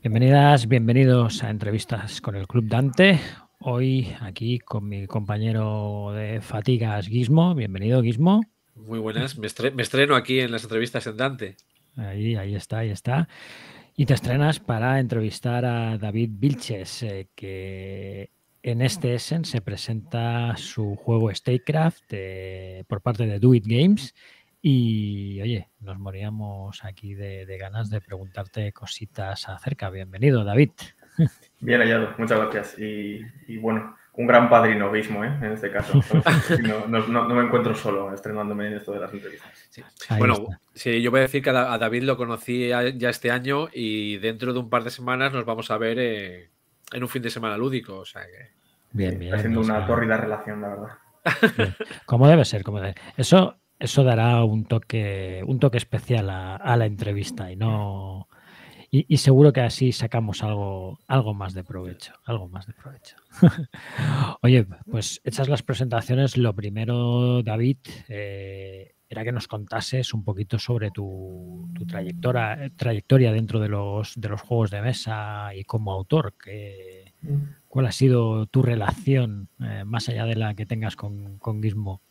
Bienvenidas, bienvenidos a Entrevistas con el Club Dante. Hoy aquí con mi compañero de fatigas, Guismo. Bienvenido, Guismo. Muy buenas. Me estreno aquí en las entrevistas en Dante. Ahí está, ahí está. Y te estrenas para entrevistar a David Vilches, que en este Essen se presenta su juego Statecraft por parte de Do It Games. Y oye, nos moríamos aquí de ganas de preguntarte cositas acerca. Bienvenido, David. Bien hallado, muchas gracias. Y bueno, un gran padrino mismo, en este caso. No me encuentro solo estrenándome en esto de las entrevistas. Sí. Bueno, sí, yo voy a decir que a David lo conocí ya este año y dentro de un par de semanas nos vamos a ver en un fin de semana lúdico. O sea que... Bien, bien. Haciendo una tórrida relación, la verdad. Bien. Como debe ser, como debe ser. Eso dará un toque especial a la entrevista y seguro que así sacamos algo más de provecho, Oye, pues hechas las presentaciones, lo primero, David, era que nos contases un poquito sobre tu trayectoria dentro de los juegos de mesa y como autor. ¿Cuál ha sido tu relación, más allá de la que tengas con Gizmo?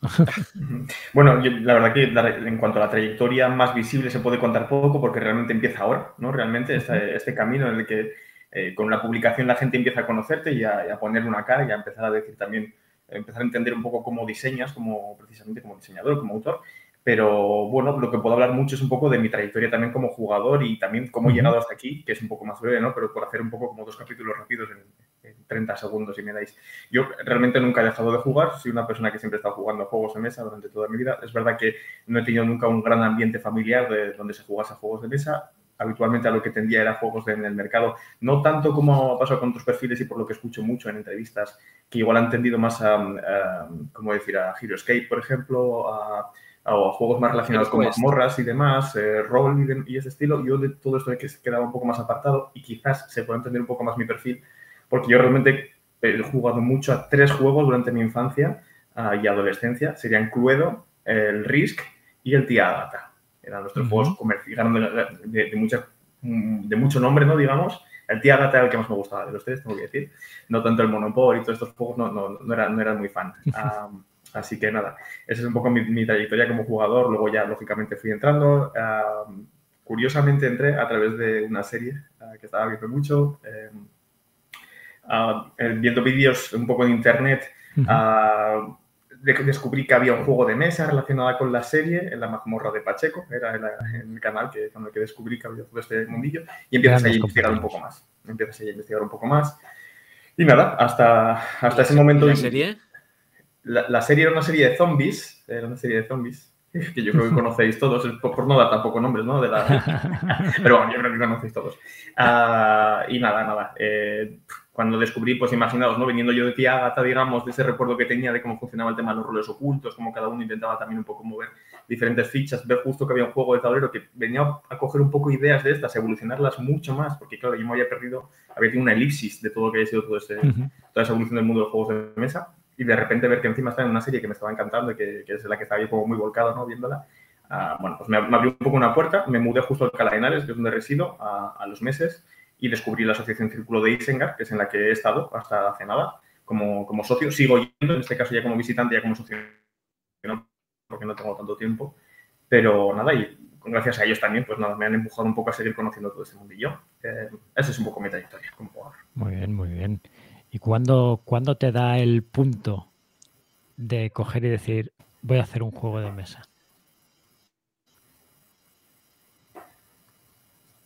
Bueno, la verdad que en cuanto a la trayectoria más visible se puede contar poco porque realmente empieza ahora, ¿no? Realmente este camino en el que con la publicación la gente empieza a conocerte y a poner una cara y a empezar a decir también, empezar a entender un poco cómo diseñas, precisamente como diseñador, como autor. Pero bueno, lo que puedo hablar mucho es un poco de mi trayectoria también como jugador y también cómo he llegado hasta aquí, que es un poco más breve, ¿no? Pero por hacer un poco como dos capítulos rápidos en 30 segundos, si me dais. Yo realmente nunca he dejado de jugar, soy una persona que siempre he estado jugando juegos de mesa durante toda mi vida. Es verdad que no he tenido nunca un gran ambiente familiar donde se jugase a juegos de mesa. Habitualmente a lo que tendía era juegos en el mercado, no tanto como ha pasado con otros perfiles y por lo que escucho mucho en entrevistas, que igual han tendido más a Hero Escape, por ejemplo, o a juegos más relacionados con mazmorras y demás, rol y ese estilo. Yo de todo esto he quedado un poco más apartado y quizás se pueda entender un poco más mi perfil, porque yo realmente he jugado mucho a 3 juegos durante mi infancia y adolescencia. Serían Cluedo, el Risk y el Tía Agatha. Eran nuestros juegos de mucho nombre, ¿no? Digamos. El Tía Agatha era el que más me gustaba de los 3, tengo que decir. No tanto el Monopoly y todos estos juegos, no era muy fan. Así que nada, esa es un poco mi trayectoria como jugador. Luego ya, lógicamente, fui entrando. Curiosamente, entré a través de una serie que estaba viendo mucho. Viendo vídeos un poco en internet, descubrí que había un juego de mesa relacionado con la serie, en la mazmorra de Pacheco, era el canal con el que descubrí que había todo este mundillo, y empiezas a investigar un poco más. Y nada, hasta ese momento... ¿La serie? La serie era una serie de zombies, que yo creo que conocéis todos, por no dar tampoco nombres, ¿no? Pero bueno, yo creo que conocéis todos. Y nada. Cuando descubrí, pues imaginaos, ¿no? Viniendo yo de Tía Agatha, digamos, de ese recuerdo que tenía de cómo funcionaba el tema de los roles ocultos, cómo cada uno intentaba también un poco mover diferentes fichas, ver justo que había un juego de tablero que venía a coger un poco ideas de estas, a evolucionarlas mucho más, porque claro, yo me había tenido una elipsis de todo lo que había sido toda esa evolución del mundo de los juegos de mesa. Y de repente ver que encima estaba en una serie que me estaba encantando y que es la que estaba yo como muy volcado, ¿no? Viéndola. Bueno, pues me abrió un poco una puerta, me mudé justo al Alcalá de Henares, que es donde resido, a los meses, y descubrí la asociación Círculo de Isengard, que es en la que he estado hasta hace nada, como socio. Sigo yendo, en este caso ya como visitante, ya como socio, porque no tengo tanto tiempo. Pero nada, y gracias a ellos también, pues nada, me han empujado un poco a seguir conociendo todo ese mundillo. Esa es un poco mi trayectoria como jugador. Muy bien, muy bien. ¿Y cuándo te da el punto de coger y decir, voy a hacer un juego de mesa?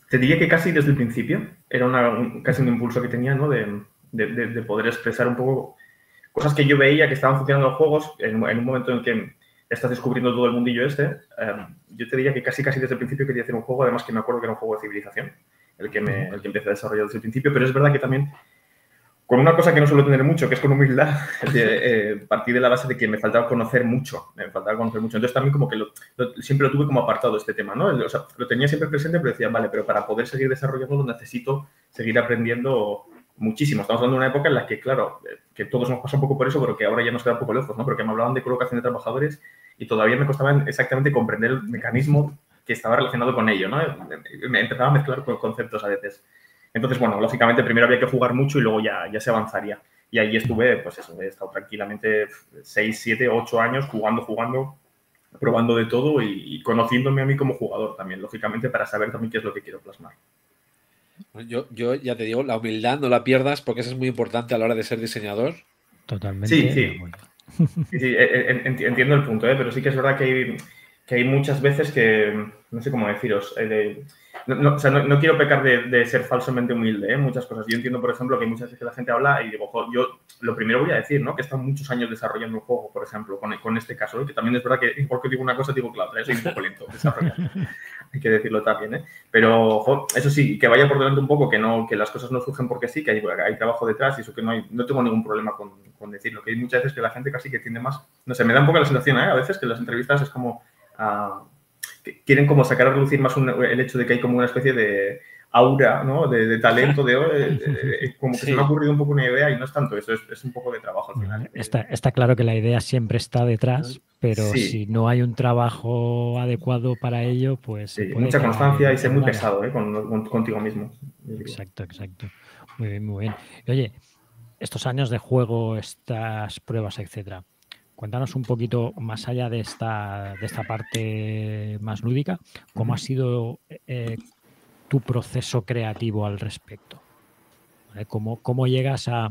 Te diría que casi desde el principio. Era casi un impulso que tenía, ¿no? De poder expresar un poco cosas que yo veía que estaban funcionando los juegos en un momento en el que estás descubriendo todo el mundillo este. Yo te diría que casi desde el principio quería hacer un juego, además que me acuerdo que era un juego de civilización, el que empecé a desarrollar desde el principio, pero es verdad que también con una cosa que no suelo tener mucho, que es con humildad, partí de la base de que me faltaba conocer mucho. Entonces también como que siempre lo tuve como apartado este tema, ¿no? O sea, lo tenía siempre presente, pero decía, vale, pero para poder seguir desarrollándolo necesito seguir aprendiendo muchísimo. Estamos hablando de una época en la que, claro, que todos nos pasa un poco por eso, pero que ahora ya nos queda un poco lejos, ¿no? Porque me hablaban de colocación de trabajadores y todavía me costaba exactamente comprender el mecanismo que estaba relacionado con ello, ¿no? Me empezaba a mezclar con conceptos a veces. Entonces, bueno, lógicamente primero había que jugar mucho y luego ya se avanzaría. Y ahí estuve, pues eso, he estado tranquilamente 6, 7, 8 años jugando, probando de todo y conociéndome a mí como jugador también, lógicamente, para saber también qué es lo que quiero plasmar. Yo ya te digo, la humildad no la pierdas porque eso es muy importante a la hora de ser diseñador. Totalmente. Sí. Sí, entiendo el punto, pero sí que es verdad que hay muchas veces que, no sé cómo deciros, no quiero pecar de ser falsamente humilde, muchas cosas. Yo entiendo, por ejemplo, que muchas veces que la gente habla y digo, yo lo primero voy a decir, ¿no? Que he estado muchos años desarrollando un juego, por ejemplo, con este caso, que también es verdad que porque digo una cosa, digo que la otra, soy un poco lento desarrollando. Hay que decirlo también, pero eso sí, que vaya por delante un poco, que las cosas no surgen porque sí, que hay trabajo detrás y eso que no tengo ningún problema con decirlo, que hay muchas veces que la gente casi que tiende más, no sé, me da un poco la sensación, a veces que en las entrevistas es como, que quieren como sacar a relucir más el hecho de que hay como una especie de aura, ¿no? De talento, como que se me ha ocurrido un poco una idea y no es tanto eso, es un poco de trabajo al final. Está claro que la idea siempre está detrás, pero si no hay un trabajo adecuado para ello, pues sí, mucha constancia y ser muy pesado contigo mismo. Exacto. Muy bien. Y, oye, estos años de juego, estas pruebas, etcétera, cuéntanos un poquito más allá de esta parte más lúdica, ¿cómo ha sido tu proceso creativo al respecto? ¿Vale? ¿Cómo llegas a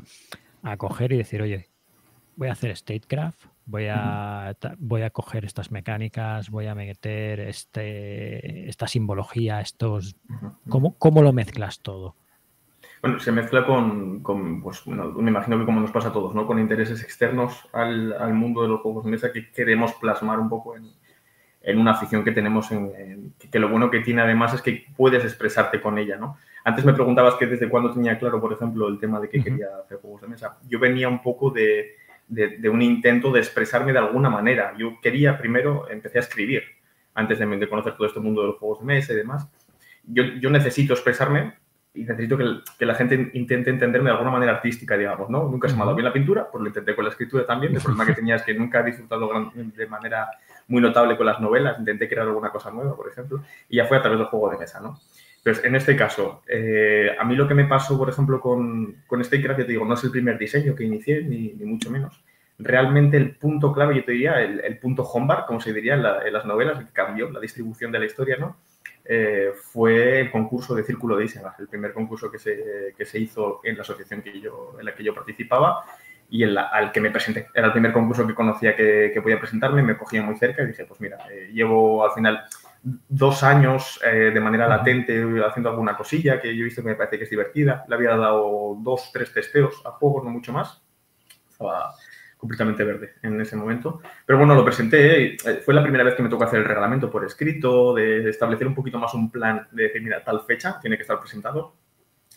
coger y decir, oye, voy a hacer Statecraft, voy a coger estas mecánicas, voy a meter esta simbología, ¿cómo lo mezclas todo? Bueno, se mezcla pues, bueno, me imagino que como nos pasa a todos, ¿no? Con intereses externos al mundo de los juegos de mesa que queremos plasmar un poco en una afición que tenemos, que lo bueno que tiene además es que puedes expresarte con ella, ¿no? Antes me preguntabas que desde cuándo tenía claro, por ejemplo, el tema de que quería hacer juegos de mesa. Yo venía un poco de un intento de expresarme de alguna manera. Yo empecé a escribir antes de conocer todo este mundo de los juegos de mesa y demás. Yo necesito expresarme y necesito que la gente intente entenderme de alguna manera artística, digamos, ¿no? Nunca se me ha dado bien la pintura, pues lo intenté con la escritura también. El problema que tenía es que nunca he disfrutado de manera muy notable con las novelas. Intenté crear alguna cosa nueva, por ejemplo, y ya fue a través del juego de mesa, ¿no? Entonces, en este caso, a mí lo que me pasó, por ejemplo, con Statecraft, ya te digo, no es el primer diseño que inicié, ni mucho menos. Realmente el punto clave, yo te diría, el punto Hombar, como se diría en las novelas, que cambió la distribución de la historia, ¿no? Fue el concurso de Círculo de Isengard, el primer concurso que se hizo en la asociación en la que yo participaba y al que me presenté. Era el primer concurso que conocía que podía presentarme, me cogía muy cerca y dije, pues mira, llevo al final 2 años de manera latente haciendo alguna cosilla que yo he visto que me parece que es divertida. Le había dado 2, 3 testeos a juegos, no mucho más. Estaba completamente verde en ese momento. Pero bueno, lo presenté. Fue la primera vez que me tocó hacer el reglamento por escrito, de establecer un poquito más un plan, de decir, mira, tal fecha tiene que estar presentado,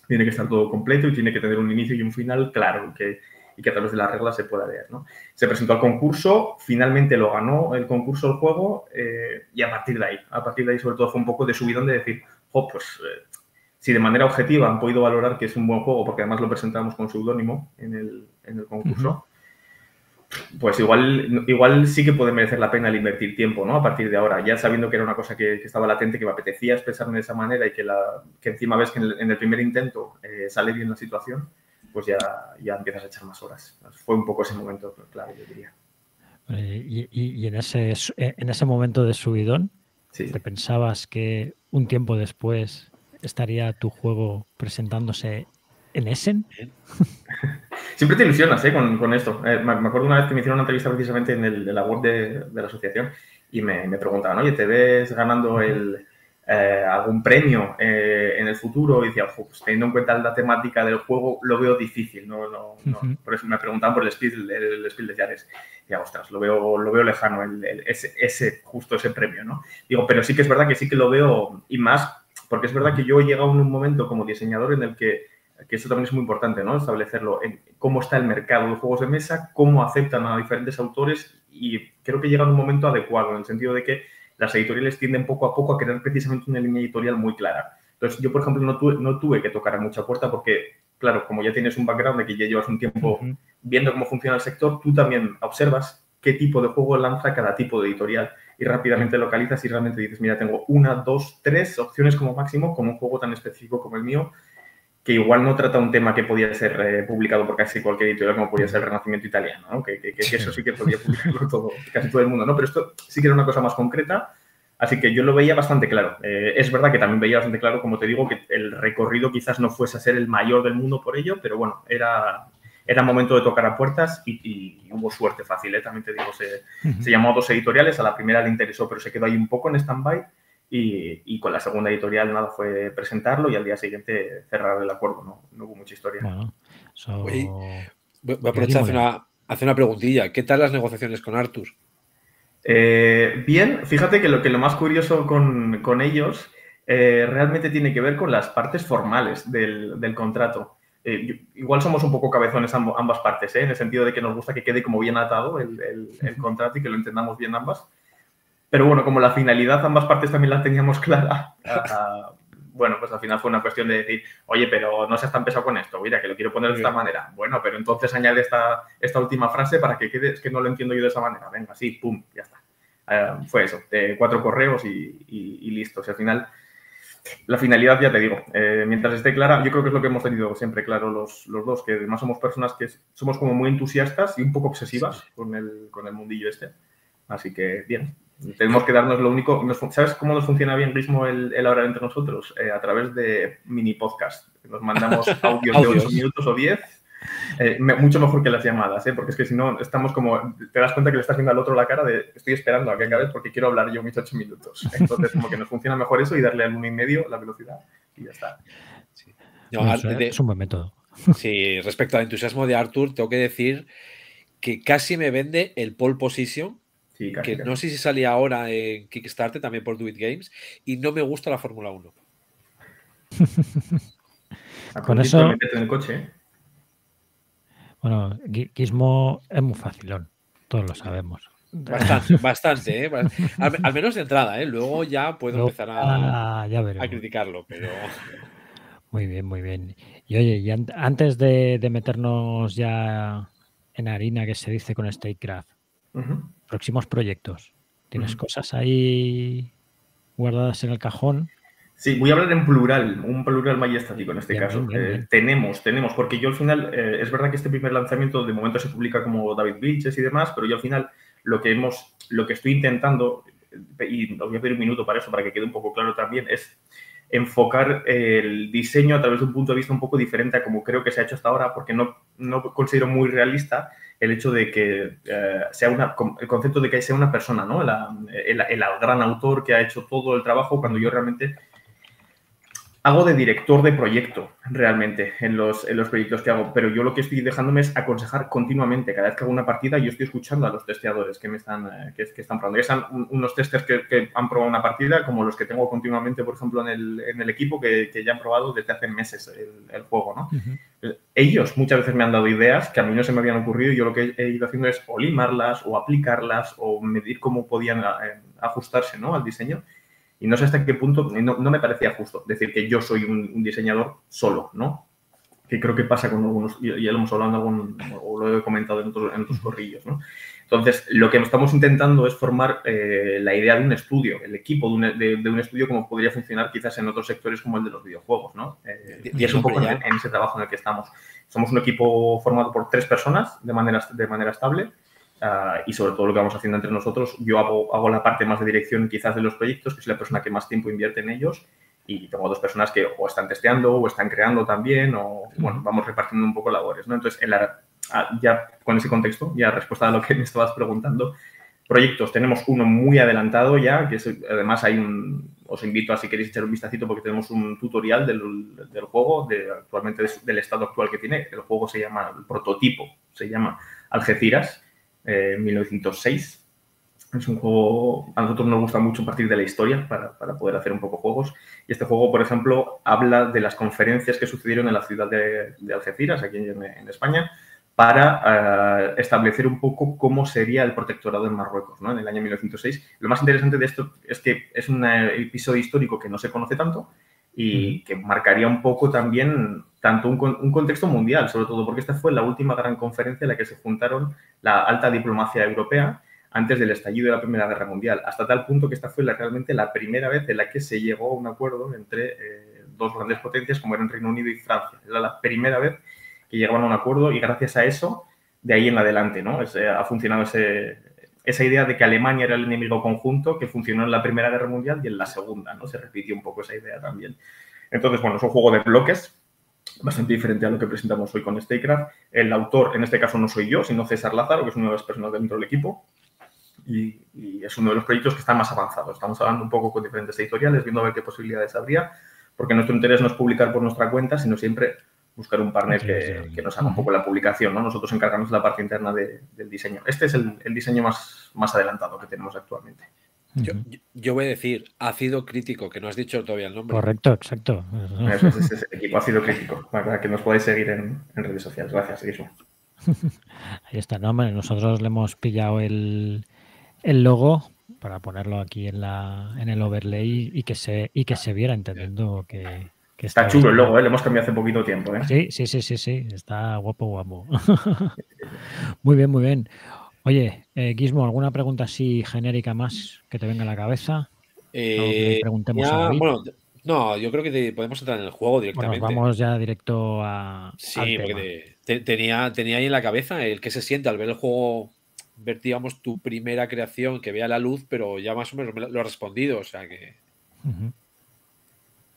tiene que estar todo completo y tiene que tener un inicio y un final claro y que a través de las reglas se pueda leer, ¿no? Se presentó al concurso, finalmente lo ganó el concurso el juego y a partir de ahí sobre todo fue un poco de subidón de decir, si de manera objetiva han podido valorar que es un buen juego, porque además lo presentamos con seudónimo en el concurso, pues igual sí que puede merecer la pena el invertir tiempo, ¿no? A partir de ahora, ya sabiendo que era una cosa que estaba latente, que me apetecía expresarme de esa manera y que encima ves que en el primer intento sale bien la situación, pues ya empiezas a echar más horas. Fue un poco ese momento, claro, yo diría. Y en ese momento de subidón, sí. ¿Te pensabas que un tiempo después estaría tu juego presentándose en Essen? Siempre te ilusionas con esto. Me acuerdo una vez que me hicieron una entrevista precisamente en la web de la asociación y me preguntaban, oye, ¿te ves ganando algún premio en el futuro? Y decía, pues teniendo en cuenta la temática del juego, lo veo difícil. No. Por eso me preguntaban por el Spiel de Jahres. Y decía, ostras, lo veo lejano, justo ese premio, ¿no? Digo, pero sí que es verdad que sí que lo veo, y más, porque es verdad que yo he llegado en un momento como diseñador en el que eso también es muy importante, ¿no? Establecerlo en cómo está el mercado de juegos de mesa, cómo aceptan a diferentes autores y creo que llega en un momento adecuado, en el sentido de que las editoriales tienden poco a poco a crear precisamente una línea editorial muy clara. Entonces, yo, por ejemplo, no tuve que tocar a mucha puerta porque, claro, como ya tienes un background de que ya llevas un tiempo viendo cómo funciona el sector, tú también observas qué tipo de juego lanza cada tipo de editorial y rápidamente localizas y realmente dices, mira, tengo 1, 2, 3 opciones como máximo con un juego tan específico como el mío, que igual no trata un tema que podía ser publicado por casi cualquier editorial, como podía ser el Renacimiento italiano, ¿no? Que eso sí que podía publicarlo casi todo el mundo, ¿no? Pero esto sí que era una cosa más concreta, así que yo lo veía bastante claro. Es verdad que también veía bastante claro, como te digo, que el recorrido quizás no fuese a ser el mayor del mundo por ello, pero bueno, era momento de tocar a puertas y hubo suerte fácil, ¿eh? También te digo, se llamó a 2 editoriales, a la primera le interesó, pero se quedó ahí un poco en stand-by. Y con la segunda editorial nada, fue presentarlo y al día siguiente cerrar el acuerdo. No hubo mucha historia. Bueno, Oye, voy a aprovechar hacer una preguntilla. ¿Qué tal las negociaciones con Artur? Bien, fíjate que lo más curioso con ellos realmente tiene que ver con las partes formales del contrato. Igual somos un poco cabezones ambas partes, en el sentido de que nos gusta que quede como bien atado el contrato y que lo entendamos bien ambas. Pero bueno, como la finalidad ambas partes también la teníamos clara, bueno, pues al final fue una cuestión de decir, oye, pero no seas tan pesado con esto, mira, que lo quiero poner de esta manera. Bueno, pero entonces añade esta última frase para que quede, es que no lo entiendo yo de esa manera. Venga, sí, pum, ya está. Fue eso, 4 correos y listo. O sea, al final, la finalidad, ya te digo, mientras esté clara, yo creo que es lo que hemos tenido siempre claro los dos, que además somos personas que somos como muy entusiastas y un poco obsesivas con el mundillo este. Así que, bien. Tenemos que darnos lo único. ¿Sabes cómo nos funciona bien, Gizmo, el hablar entre nosotros? A través de mini podcast. Nos mandamos audios de 8 minutos o 10. Mucho mejor que las llamadas, porque es que si no, estamos como. Te das cuenta que le estás viendo al otro la cara de estoy esperando a que acabes porque quiero hablar yo mis 8 minutos. Entonces, como que nos funciona mejor eso y darle al 1,5 la velocidad y ya está. Sí. No, es un buen método. Sí, respecto al entusiasmo de Artur, tengo que decir que casi me vende el pole position. Sí, casi. No sé si salía ahora en Kickstarter, también por Do It Games, y no me gusta la Fórmula 1. Con eso... En el coche. Bueno, Gizmo es muy facilón, todos lo sabemos. Bastante, ¿eh? Al menos de entrada, ¿eh? Luego ya puedo empezar a criticarlo, pero... Muy bien, muy bien. Y oye, y antes de meternos ya en harina, que se dice con StateCraft, próximos proyectos. ¿Tienes cosas ahí guardadas en el cajón? Sí, voy a hablar en plural, un plural majestático en este caso. Bien. Tenemos, porque yo al final, es verdad que este primer lanzamiento de momento se publica como David Vilches y demás, pero yo al final lo que estoy intentando, y os voy a pedir un minuto para eso, para que quede un poco claro también, es enfocar el diseño a través de un punto de vista un poco diferente a como creo que se ha hecho hasta ahora, porque no considero muy realista el hecho de que el concepto de que sea una persona, ¿no? El gran autor que ha hecho todo el trabajo, cuando yo realmente hago de director de proyecto realmente en los proyectos que hago, pero yo lo que estoy dejándome es aconsejar continuamente. Cada vez que hago una partida, yo estoy escuchando a los testeadores que están probando. Ya sean unos testers que han probado una partida, como los que tengo continuamente, por ejemplo, en el equipo, que ya han probado desde hace meses el juego, ¿no? Ellos muchas veces me han dado ideas que a mí no se me habían ocurrido y yo lo que he ido haciendo es o limarlas o aplicarlas o medir cómo podían ajustarse, ¿no?, al diseño. Y no sé hasta qué punto, no me parecía justo decir que yo soy un diseñador solo, ¿no? Que creo que pasa con algunos, ya lo hemos hablado o lo he comentado en otros corrillos, ¿no? Entonces, lo que estamos intentando es formar la idea de un estudio, el equipo de un estudio como podría funcionar quizás en otros sectores como el de los videojuegos, ¿no? Y es un poco en ese trabajo en el que estamos. Somos un equipo formado por 3 personas de manera estable. Y sobre todo lo que vamos haciendo entre nosotros, yo hago la parte más de dirección quizás de los proyectos, que es la persona que más tiempo invierte en ellos, y tengo 2 personas que o están testeando o están creando también, o bueno, vamos repartiendo un poco labores, ¿no? Entonces, ya con ese contexto, ya respuesta a lo que me estabas preguntando, proyectos, tenemos uno muy adelantado ya, que además os invito a si queréis echar un vistacito porque tenemos un tutorial del juego, actualmente del estado actual que tiene. El juego se llama, el prototipo se llama Algeciras, 1906. Es un juego, a nosotros nos gusta mucho partir de la historia para poder hacer un poco juegos. Y este juego, por ejemplo, habla de las conferencias que sucedieron en la ciudad de Algeciras, aquí en España, para establecer un poco cómo sería el protectorado en Marruecos, ¿no?, en el año 1906. Lo más interesante de esto es que es un episodio histórico que no se conoce tanto y que marcaría un poco también tanto un contexto mundial, sobre todo porque esta fue la última gran conferencia en la que se juntaron la alta diplomacia europea antes del estallido de la Primera Guerra Mundial, hasta tal punto que esta fue realmente la primera vez en la que se llegó a un acuerdo entre dos grandes potencias como eran Reino Unido y Francia. Era la primera vez que llegaban a un acuerdo y gracias a eso, de ahí en adelante, ¿no? Ha funcionado esa idea de que Alemania era el enemigo conjunto que funcionó en la Primera Guerra Mundial y en la Segunda, ¿no? Se repitió un poco esa idea también. Entonces, bueno, es un juego de bloques bastante diferente a lo que presentamos hoy con StateCraft. El autor, en este caso, no soy yo, sino César Lázaro, que es una de las personas dentro del equipo. Y es uno de los proyectos que está más avanzado. Estamos hablando un poco con diferentes editoriales, viendo a ver qué posibilidades habría, porque nuestro interés no es publicar por nuestra cuenta, sino siempre buscar un partner que nos haga un poco la publicación, ¿no? Nosotros encargamos de la parte interna del diseño. Este es el diseño más adelantado que tenemos actualmente. Yo voy a decir ácido crítico, que no has dicho todavía el nombre. Correcto, exacto. Es el equipo ácido crítico, para que nos podáis seguir en redes sociales. Gracias, Guismo. Ahí está, no, hombre, nosotros le hemos pillado el logo para ponerlo aquí en el overlay y que se viera, entendiendo que está chulo el logo, lo hemos cambiado hace poquito tiempo. Sí, está guapo. Muy bien, muy bien. Oye, Guismo, ¿alguna pregunta así genérica más que te venga a la cabeza? Preguntemos a David. Bueno, no, yo creo que podemos entrar en el juego directamente. Bueno, vamos ya directo al tema. Porque tenía ahí en la cabeza el que se siente al ver el juego, ver, digamos, tu primera creación, que vea la luz, pero ya más o menos lo has respondido, o sea que...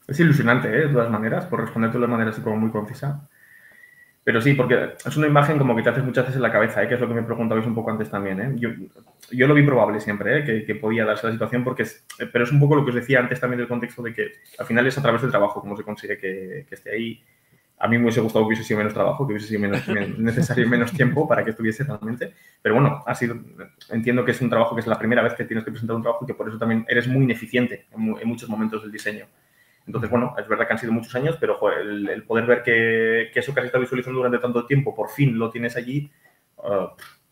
Es ilusionante, de todas maneras, por responderte de todas maneras así como muy concisa. Pero sí, porque es una imagen como que te haces muchas veces en la cabeza, que es lo que me preguntabais un poco antes también. Yo lo vi probable siempre, que podía darse la situación, pero es un poco lo que os decía antes también del contexto de que al final es a través del trabajo como se consigue que esté ahí. A mí me hubiese gustado que hubiese sido menos trabajo, que hubiese sido menos necesario y menos tiempo para que estuviese realmente. Pero bueno, entiendo que es un trabajo que es la primera vez que tienes que presentar un trabajo y que por eso también eres muy ineficiente en muchos momentos del diseño. Entonces, bueno, es verdad que han sido muchos años, pero joder, el poder ver que eso que has estado visualizando durante tanto tiempo, por fin lo tienes allí,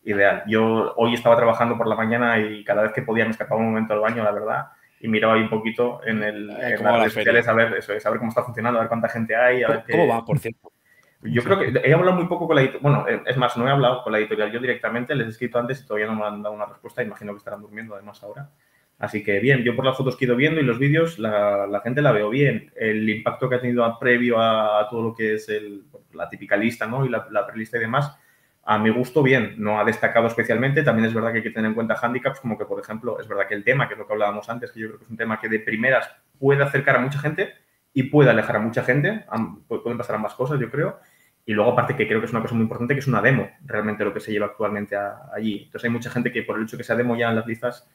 ideal. Yo hoy estaba trabajando por la mañana y cada vez que podía me escapaba un momento al baño, la verdad, y miraba ahí un poquito en las redes sociales a ver cómo está funcionando, a ver cuánta gente hay. ¿Cómo va, por cierto? Yo creo que he hablado muy poco con la editorial. Bueno, es más, no he hablado con la editorial yo directamente, les he escrito antes y todavía no me han dado una respuesta. Imagino que estarán durmiendo además ahora. Así que bien, yo por las fotos que he ido viendo y los vídeos, la gente la veo bien. El impacto que ha tenido previo a todo lo que es la típica lista, ¿no? Y la prelista y demás, a mi gusto, bien. No ha destacado especialmente. También es verdad que hay que tener en cuenta handicaps, como que, por ejemplo, es verdad que el tema, que es lo que hablábamos antes, que yo creo que es un tema que de primeras puede acercar a mucha gente y puede alejar a mucha gente. Pueden pasar ambas cosas, yo creo. Y luego, aparte, que creo que es una cosa muy importante, que es una demo, realmente lo que se lleva actualmente allí. Entonces, hay mucha gente que por el hecho que sea demo ya en las listas...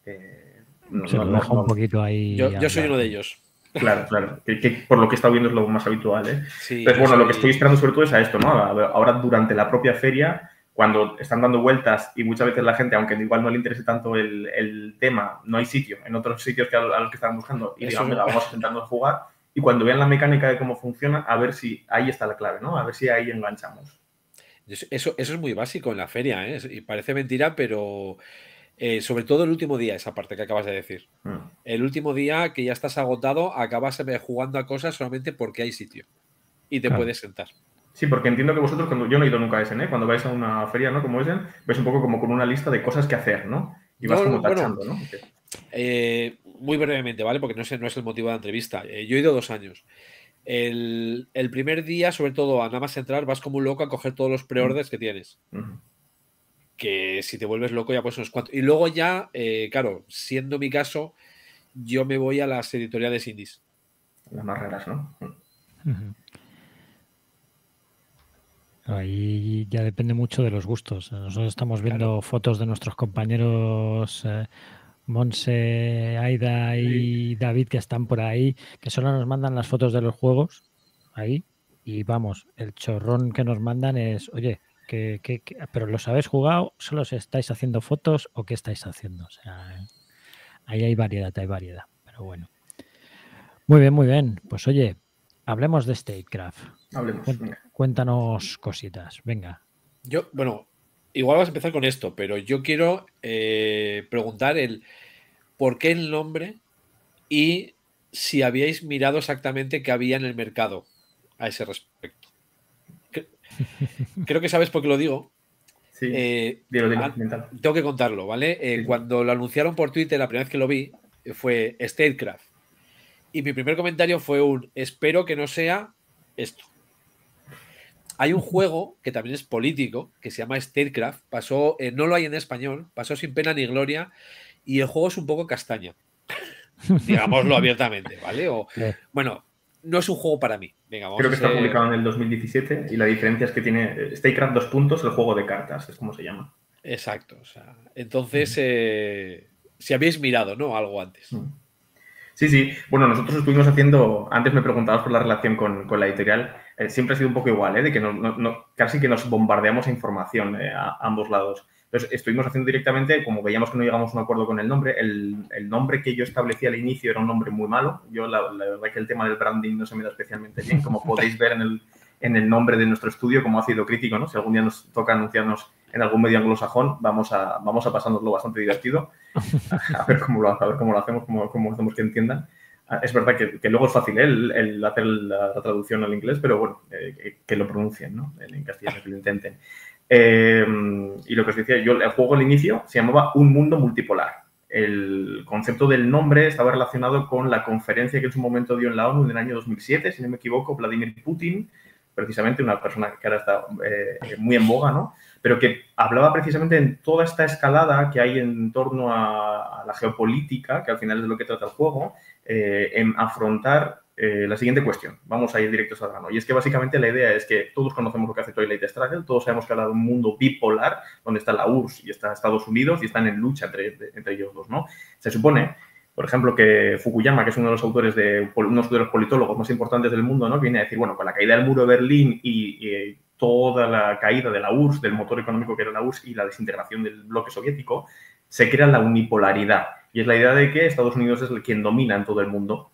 se lo deja un poquito ahí. Yo soy uno de ellos. Claro. Que por lo que he estado viendo es lo más habitual, Sí, entonces, bueno, lo que estoy esperando sobre todo es a esto, ¿no? Ahora, durante la propia feria, cuando están dando vueltas y muchas veces la gente, aunque igual no le interese tanto el tema, no hay sitio en otros sitios que a los que estaban buscando y digamos, vamos a sentarnos a jugar, y cuando vean la mecánica de cómo funciona, a ver si ahí está la clave, ¿no? A ver si ahí enganchamos. Eso es muy básico en la feria, y parece mentira, pero... sobre todo el último día, esa parte que acabas de decir. El último día que ya estás agotado, acabas jugando a cosas solamente porque hay sitio y te puedes sentar. Sí, porque entiendo que vosotros, yo no he ido nunca a Essen, cuando vais a una feria, ¿no? Como Essen, vais un poco como con una lista de cosas que hacer, ¿no? Y vas como tachando, ¿no? Muy brevemente, ¿vale? Porque no es el motivo de la entrevista. Yo he ido 2 años. El primer día, sobre todo, a nada más entrar, vas como un loco a coger todos los pre-orders que tienes. Que si te vuelves loco ya pues unos cuantos. Y luego ya, claro, siendo mi caso, yo me voy a las editoriales indies. Las más raras, ¿no? Ahí ya depende mucho de los gustos. Nosotros estamos viendo fotos de nuestros compañeros Monse, Aida y David, que están por ahí, que solo nos mandan las fotos de los juegos ahí. Y vamos, el chorrón que nos mandan es, oye, ¿pero los habéis jugado? ¿Solo os estáis haciendo fotos o qué estáis haciendo? O sea, ahí hay variedad, pero bueno. Muy bien. Pues oye, hablemos de StateCraft. Hablemos. Cuéntanos cositas, venga. Bueno, igual vas a empezar con esto, pero yo quiero preguntar por qué el nombre y si habíais mirado exactamente qué había en el mercado a ese respecto. Creo que sabes por qué lo digo. Sí, dilo, tengo que contarlo, ¿vale? Sí. Cuando lo anunciaron por Twitter, la primera vez que lo vi, fue StateCraft. Y mi primer comentario fue espero que no sea esto. Hay un juego que también es político, que se llama StateCraft, no lo hay en español, pasó sin pena ni gloria, y el juego es un poco castaña. Digámoslo abiertamente, ¿vale? Bueno, no es un juego para mí. Venga, Creo que está publicado en el 2017 y la diferencia es que tiene StateCraft 2 puntos, el juego de cartas, es como se llama. Exacto. O sea, entonces, si habéis mirado, ¿no? Algo antes. Sí. Bueno, nosotros estuvimos haciendo, antes me preguntabas por la relación con la editorial, siempre ha sido un poco igual, de que casi que nos bombardeamos a información a ambos lados. Entonces, estuvimos haciendo directamente, como veíamos que no llegamos a un acuerdo con el nombre, el nombre que yo establecí al inicio era un nombre muy malo. Yo, la verdad que el tema del branding no se me da especialmente bien, como podéis ver en el nombre de nuestro estudio como ácido crítico, ¿no? Si algún día nos toca anunciarnos en algún medio anglosajón, vamos a pasárnoslo bastante divertido, a ver cómo lo hacemos, cómo hacemos que entiendan. Es verdad que luego es fácil el hacer la traducción al inglés, pero bueno, que lo pronuncien, ¿no? En castellano, que lo intenten. Y lo que os decía, el juego al inicio se llamaba Un Mundo Multipolar. El concepto del nombre estaba relacionado con la conferencia que en su momento dio en la ONU en el año 2007, si no me equivoco, Vladimir Putin, precisamente una persona que ahora está muy en boga, ¿no? Pero que hablaba precisamente en toda esta escalada que hay en torno a la geopolítica, que al final es de lo que trata el juego, en afrontar la siguiente cuestión. Vamos a ir directos al grano. Y es que básicamente la idea es que todos conocemos lo que hace Twilight Struggle, todos sabemos que habla de un mundo bipolar, donde está la URSS y está Estados Unidos y están en lucha entre ellos dos, ¿no? Se supone, por ejemplo, que Fukuyama, que es uno de los autores uno de los politólogos más importantes del mundo, ¿no? Viene a decir, bueno, con la caída del muro de Berlín y toda la caída de la URSS, del motor económico que era la URSS y la desintegración del bloque soviético, se crea la unipolaridad. Y es la idea de que Estados Unidos es quien domina en todo el mundo.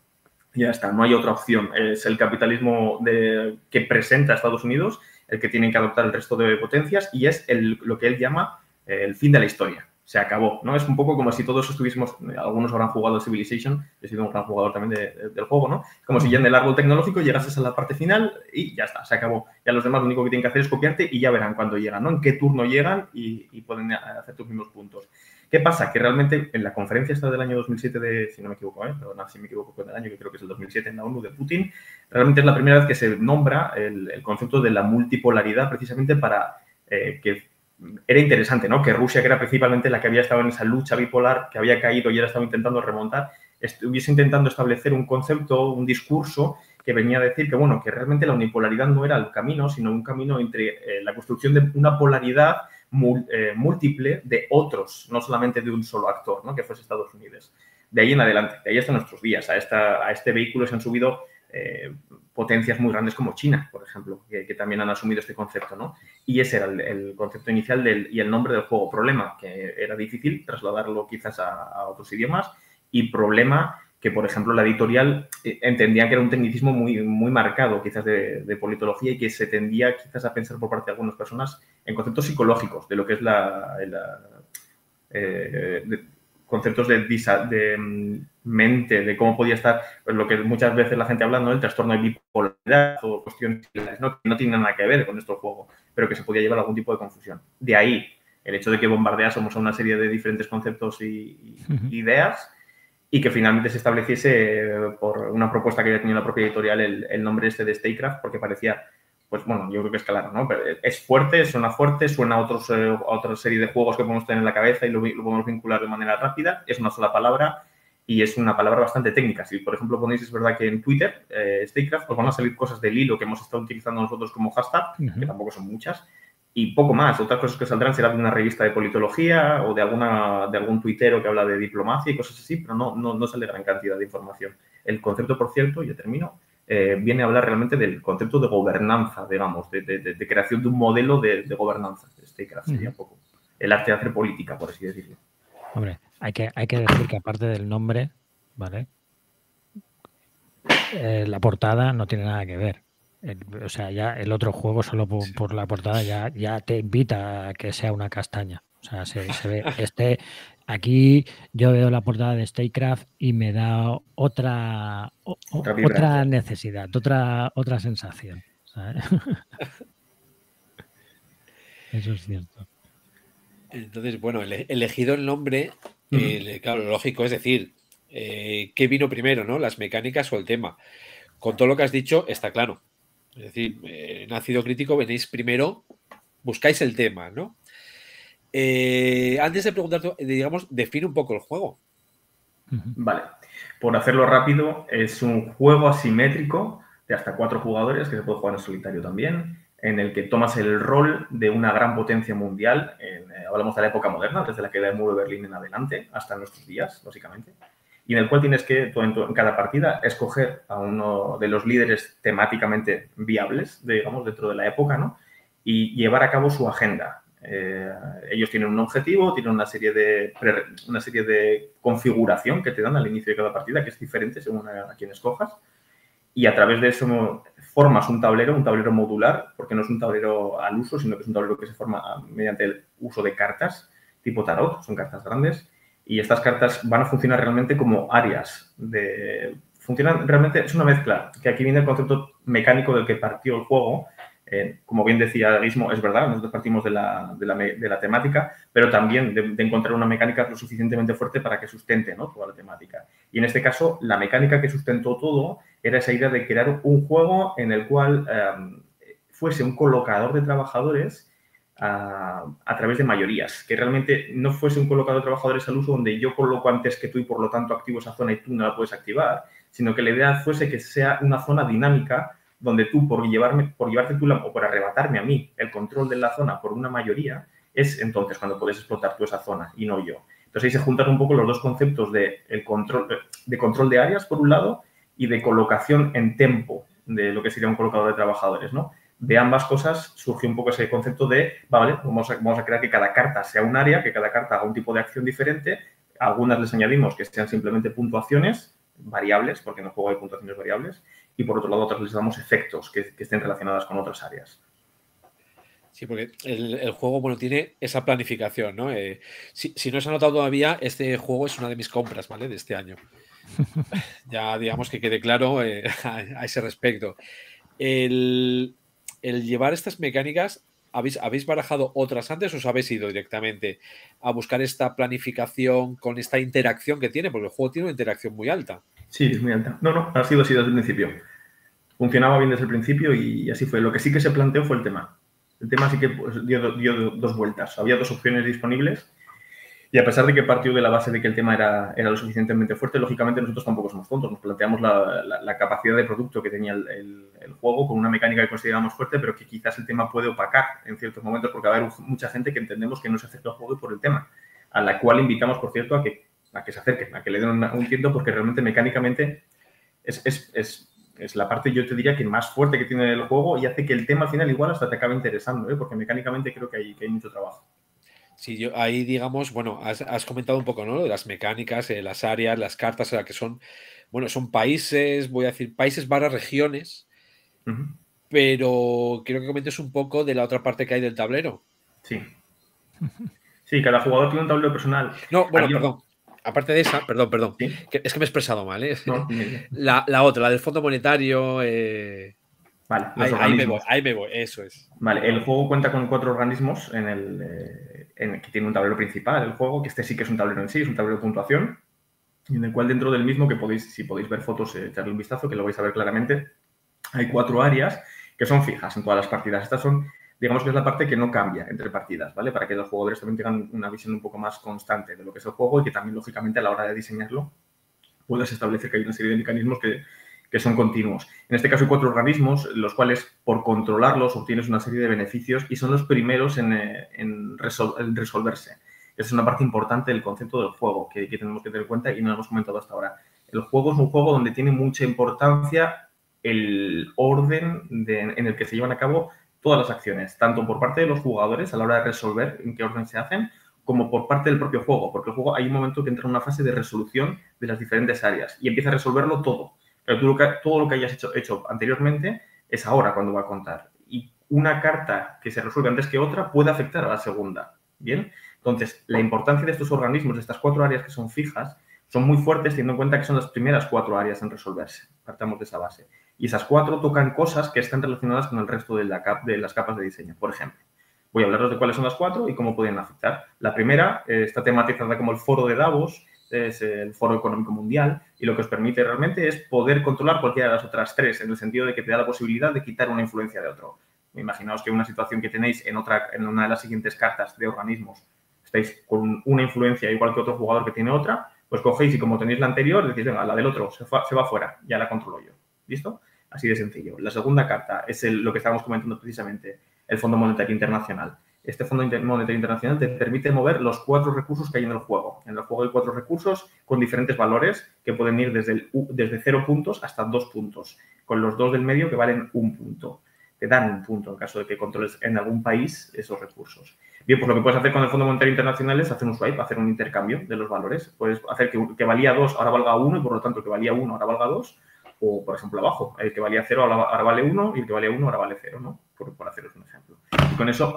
Ya está, no hay otra opción. Es el capitalismo que presenta a Estados Unidos el que tienen que adoptar el resto de potencias y es lo que él llama el fin de la historia. Se acabó, ¿no? Es un poco como si todos estuviésemos, algunos habrán jugado Civilization, he sido un gran jugador también del juego, ¿no? Como si ya en el árbol tecnológico llegases a la parte final y ya está, se acabó. Ya los demás lo único que tienen que hacer es copiarte y ya verán cuándo llegan, ¿no? En qué turno llegan y pueden hacer tus mismos puntos. ¿Qué pasa? Que realmente en la conferencia esta del año 2007 si no me equivoco, perdona, si me equivoco con el año, que creo que es el 2007 en la ONU de Putin, realmente es la primera vez que se nombra el concepto de la multipolaridad precisamente para que era interesante, ¿no? Que Rusia, que era principalmente la que había estado en esa lucha bipolar, que había caído y ahora estaba intentando remontar, estuviese intentando establecer un concepto, un discurso que venía a decir que, bueno, que realmente la unipolaridad no era el camino, sino un camino entre la construcción de una polaridad múltiple de otros, no solamente de un solo actor, ¿no? Que fuese Estados Unidos. De ahí en adelante, de ahí hasta nuestros días. A este vehículo se han subido potencias muy grandes como China, por ejemplo, que también han asumido este concepto, ¿no? Y ese era el concepto inicial y el nombre del juego. Problema, que era difícil trasladarlo quizás a otros idiomas, y problema que, por ejemplo, la editorial entendía que era un tecnicismo muy, muy marcado, quizás de politología, y que se tendía quizás a pensar por parte de algunas personas en conceptos psicológicos de lo que es conceptos de mente, de cómo podía estar, pues lo que muchas veces la gente habla, ¿no? El trastorno de bipolaridad o cuestiones similares, ¿no? Que no tienen nada que ver con nuestro juego, pero que se podía llevar a algún tipo de confusión. De ahí el hecho de que bombardeásemos a una serie de diferentes conceptos y ideas, y que finalmente se estableciese por una propuesta que había tenido la propia editorial el nombre este de StateCraft, porque parecía, pues bueno, yo creo que es claro, ¿no? Pero es fuerte, suena a otra serie de juegos que podemos tener en la cabeza y lo podemos vincular de manera rápida. Es una sola palabra y es una palabra bastante técnica. Si, por ejemplo, ponéis, es verdad que en Twitter, StateCraft, pues van a salir cosas del hilo que hemos estado utilizando nosotros como hashtag, que tampoco son muchas, y poco más. Otras cosas que saldrán serán de una revista de politología o de algún tuitero que habla de diplomacia y cosas así, pero no sale gran cantidad de información. El concepto, por cierto, ya termino, viene a hablar realmente del concepto de gobernanza, digamos, de creación de un modelo de gobernanza. StateCraft sería un poco el arte de hacer política, por así decirlo. Hombre, hay que decir que aparte del nombre, ¿vale? La portada no tiene nada que ver. O sea, ya el otro juego solo por la portada ya te invita a que sea una castaña. O sea, se ve. Aquí yo veo la portada de StateCraft y me da otra necesidad, otra sensación, ¿sabes? Eso es cierto. Entonces, bueno, elegido el nombre, claro, lo lógico es decir, ¿qué vino primero, no? ¿Las mecánicas o el tema? Con todo lo que has dicho, está claro. Es decir, en Ácido Crítico venís primero, buscáis el tema, ¿no? Antes de preguntarte, digamos, define un poco el juego. Vale. Por hacerlo rápido, es un juego asimétrico de hasta 4 jugadores, que se puede jugar en solitario también, en el que tomas el rol de una gran potencia mundial. Hablamos de la época moderna, desde la caída del muro de Berlín en adelante, hasta nuestros días, básicamente. Y en el cual tienes que, en cada partida, escoger a uno de los líderes temáticamente viables, digamos, dentro de la época, ¿no? Y llevar a cabo su agenda. Ellos tienen un objetivo, tienen una serie de configuración que te dan al inicio de cada partida, que es diferente según a quien escojas. Y a través de eso formas un tablero modular, porque no es un tablero al uso, sino que es un tablero que se forma mediante el uso de cartas tipo tarot, son cartas grandes. Y estas cartas van a funcionar realmente como áreas. Funcionan realmente, es una mezcla, que aquí viene el concepto mecánico del que partió el juego. Como bien decía Gizmo, es verdad, nosotros partimos de la temática, pero también de encontrar una mecánica lo suficientemente fuerte para que sustente, ¿no?, toda la temática. Y en este caso, la mecánica que sustentó todo era esa idea de crear un juego en el cual fuese un colocador de trabajadores a través de mayorías, que realmente no fuese un colocador de trabajadores al uso donde yo coloco antes que tú y por lo tanto activo esa zona y tú no la puedes activar, sino que la idea fuese que sea una zona dinámica donde tú, por llevarte tú o por arrebatarme a mí el control de la zona por una mayoría, es entonces cuando puedes explotar tú esa zona y no yo. Entonces ahí se juntan un poco los dos conceptos de control de áreas, por un lado, y de colocación en tempo de lo que sería un colocador de trabajadores, ¿no? De ambas cosas surge un poco ese concepto de, vale, vamos a crear que cada carta sea un área, que cada carta haga un tipo de acción diferente. Algunas les añadimos que sean simplemente puntuaciones variables, porque en el juego hay puntuaciones variables, y por otro lado otras les damos efectos que estén relacionadas con otras áreas. Sí, porque el juego, bueno, tiene esa planificación, ¿no? Si no se ha notado todavía, este juego es una de mis compras, ¿vale?, de este año. Ya, digamos, que quede claro a ese respecto. El llevar estas mecánicas, ¿habéis barajado otras antes o os habéis ido directamente a buscar esta planificación con esta interacción que tiene? Porque el juego tiene una interacción muy alta. Sí, es muy alta. No, ha sido así desde el principio. Funcionaba bien desde el principio y así fue. Lo que sí que se planteó fue el tema. El tema sí que dio 2 vueltas. Había 2 opciones disponibles y a pesar de que partió de la base de que el tema era lo suficientemente fuerte, lógicamente nosotros tampoco somos tontos. Nos planteamos la capacidad de producto que tenía el juego con una mecánica que consideramos fuerte, pero que quizás el tema puede opacar en ciertos momentos porque va a haber mucha gente que entendemos que no se acerca al juego por el tema, a la cual invitamos, por cierto, a que se acerquen, a que le den un tiento, porque realmente mecánicamente es la parte, yo te diría, que más fuerte que tiene el juego y hace que el tema al final igual hasta te acabe interesando, porque mecánicamente creo que hay mucho trabajo. Sí, ahí, digamos, bueno, has comentado un poco, ¿no?, de las mecánicas, las áreas, las cartas, que son, bueno, son países, voy a decir, países / regiones, pero quiero que comentes un poco de la otra parte que hay del tablero. Sí. Sí, cada jugador tiene un tablero personal. No, bueno, perdón. Aparte de esa, perdón. ¿Sí? Es que me he expresado mal, ¿eh? No, la otra, la del Fondo Monetario. Vale, ahí me voy, eso es. Vale, el juego cuenta con 4 organismos que tiene un tablero principal, el juego, que sí que es un tablero en sí, es un tablero de puntuación, y en el cual dentro del mismo, que si podéis ver fotos, echarle un vistazo, que lo vais a ver claramente, hay 4 áreas que son fijas en todas las partidas. Estas son, digamos que es la parte que no cambia entre partidas, ¿vale? Para que los jugadores también tengan una visión un poco más constante de lo que es el juego y que también, lógicamente, a la hora de diseñarlo, puedas establecer que hay una serie de mecanismos que son continuos. En este caso hay 4 organismos, los cuales, por controlarlos, obtienes una serie de beneficios y son los primeros en resolverse. Esa es una parte importante del concepto del juego que tenemos que tener en cuenta y no lo hemos comentado hasta ahora. El juego es un juego donde tiene mucha importancia el orden en el que se llevan a cabo todas las acciones, tanto por parte de los jugadores a la hora de resolver en qué orden se hacen, como por parte del propio juego, porque el juego hay un momento que entra en una fase de resolución de las diferentes áreas y empieza a resolverlo todo. Pero todo lo que hayas hecho anteriormente es ahora cuando va a contar. Y una carta que se resuelve antes que otra puede afectar a la segunda. ¿Bien? Entonces, la importancia de estos organismos, de estas 4 áreas que son fijas, son muy fuertes teniendo en cuenta que son las primeras 4 áreas en resolverse. Partamos de esa base. Y esas 4 tocan cosas que están relacionadas con el resto de las capas de diseño. Por ejemplo, voy a hablaros de cuáles son las 4 y cómo pueden afectar. La primera está tematizada como el foro de Davos, es el Foro Económico Mundial, y lo que os permite realmente es poder controlar cualquiera de las otras tres, en el sentido de que te da la posibilidad de quitar una influencia de otro. Imaginaos que una situación que tenéis en una de las siguientes cartas de organismos, estáis con una influencia igual que otro jugador que tiene otra, pues cogéis y como tenéis la anterior, decís, venga, la del otro se va fuera, ya la controlo yo. ¿Listo? Así de sencillo. La segunda carta es lo que estábamos comentando precisamente, el Fondo Monetario Internacional. Este Fondo Monetario Internacional te permite mover los 4 recursos que hay en el juego. En el juego hay 4 recursos con diferentes valores que pueden ir desde 0 puntos hasta 2 puntos, con los 2 del medio que valen 1 punto. Te dan 1 punto en caso de que controles en algún país esos recursos. Bien, pues lo que puedes hacer con el Fondo Monetario Internacional es hacer un swipe, hacer un intercambio de los valores. Puedes hacer que valía 2 ahora valga 1 y por lo tanto que valía 1 ahora valga 2. O, por ejemplo, abajo, el que valía 0 ahora vale 1 y el que valía 1 ahora vale 0, ¿no? Por haceros un ejemplo. Y con eso,